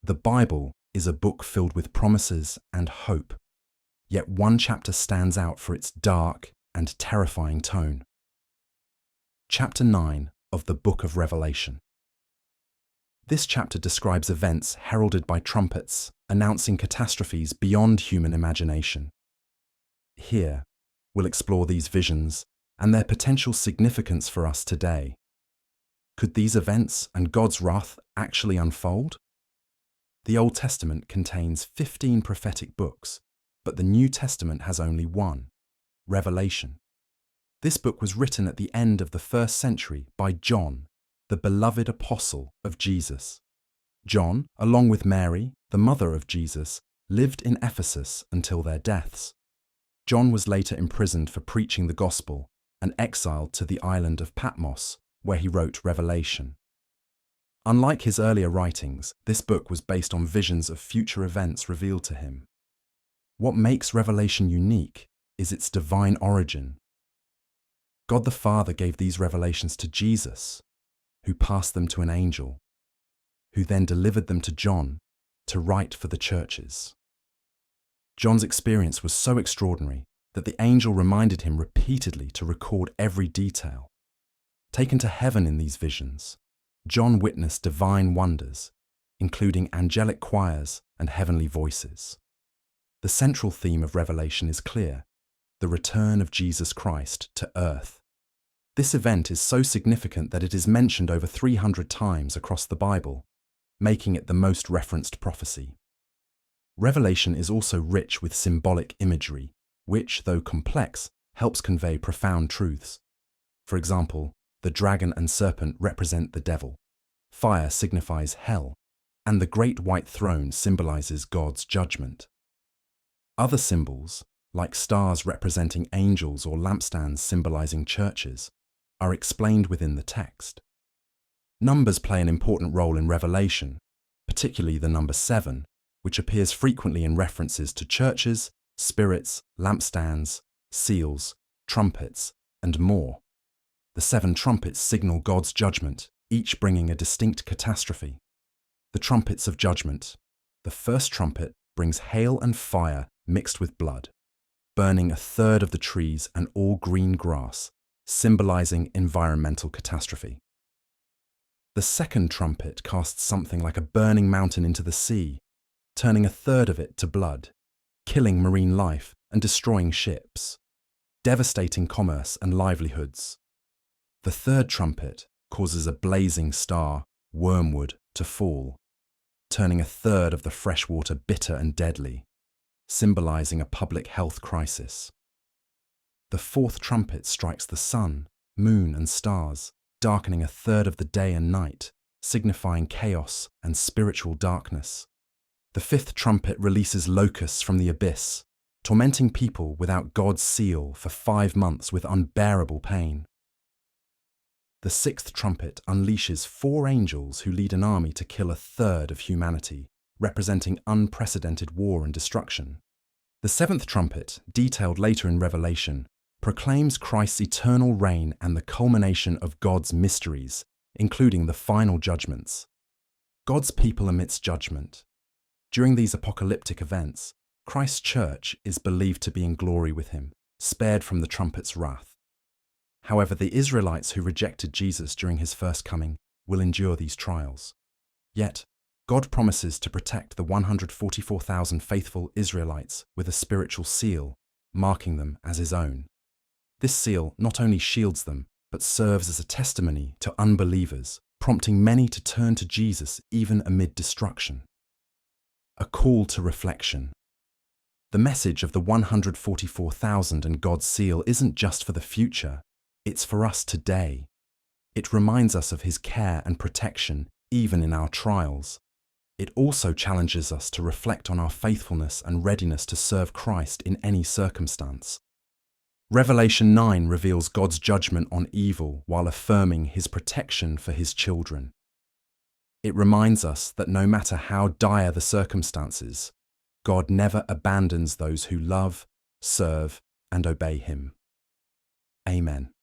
The Bible is a book filled with promises and hope, yet one chapter stands out for its dark and terrifying tone. Chapter 9 of the Book of Revelation. This chapter describes events heralded by trumpets, announcing catastrophes beyond human imagination. Here, we'll explore these visions and their potential significance for us today. Could these events and God's wrath actually unfold? The Old Testament contains 15 prophetic books, but the New Testament has only one, Revelation. This book was written at the end of the 1st century by John, the beloved apostle of Jesus. John, along with Mary, the mother of Jesus, lived in Ephesus until their deaths. John was later imprisoned for preaching the gospel and exiled to the island of Patmos, where he wrote Revelation. Unlike his earlier writings, this book was based on visions of future events revealed to him. What makes Revelation unique is its divine origin. God the Father gave these revelations to Jesus, who passed them to an angel, who then delivered them to John to write for the churches. John's experience was so extraordinary that the angel reminded him repeatedly to record every detail. Taken to heaven in these visions, John witnessed divine wonders, including angelic choirs and heavenly voices. The central theme of Revelation is clear: the return of Jesus Christ to earth. This event is so significant that it is mentioned over 300 times across the Bible, making it the most referenced prophecy. Revelation is also rich with symbolic imagery, which, though complex, helps convey profound truths. For example, the dragon and serpent represent the devil, fire signifies hell, and the great white throne symbolizes God's judgment. Other symbols, like stars representing angels or lampstands symbolizing churches, are explained within the text. Numbers play an important role in Revelation, particularly the number 7, which appears frequently in references to churches, spirits, lampstands, seals, trumpets, and more. The 7 trumpets signal God's judgment, each bringing a distinct catastrophe. The trumpets of judgment. The first trumpet brings hail and fire mixed with blood, burning 1/3 of the trees and all green grass, symbolizing environmental catastrophe. The second trumpet casts something like a burning mountain into the sea, turning 1/3 of it to blood, killing marine life and destroying ships, devastating commerce and livelihoods. The third trumpet causes a blazing star, wormwood, to fall, turning 1/3 of the fresh water bitter and deadly, symbolizing a public health crisis. The fourth trumpet strikes the sun, moon, and stars, darkening 1/3 of the day and night, signifying chaos and spiritual darkness. The fifth trumpet releases locusts from the abyss, tormenting people without God's seal for 5 months with unbearable pain. The sixth trumpet unleashes 4 angels who lead an army to kill 1/3 of humanity, representing unprecedented war and destruction. The seventh trumpet, detailed later in Revelation, proclaims Christ's eternal reign and the culmination of God's mysteries, including the final judgments. God's people amidst judgment. During these apocalyptic events, Christ's church is believed to be in glory with him, spared from the trumpet's wrath. However, the Israelites who rejected Jesus during his first coming will endure these trials. Yet, God promises to protect the 144,000 faithful Israelites with a spiritual seal, marking them as his own. This seal not only shields them, but serves as a testimony to unbelievers, prompting many to turn to Jesus even amid destruction. A call to reflection. The message of the 144,000 and God's seal isn't just for the future, it's for us today. It reminds us of his care and protection even in our trials. It also challenges us to reflect on our faithfulness and readiness to serve Christ in any circumstance. Revelation 9 reveals God's judgment on evil while affirming his protection for his children. It reminds us that no matter how dire the circumstances, God never abandons those who love, serve, and obey him. Amen.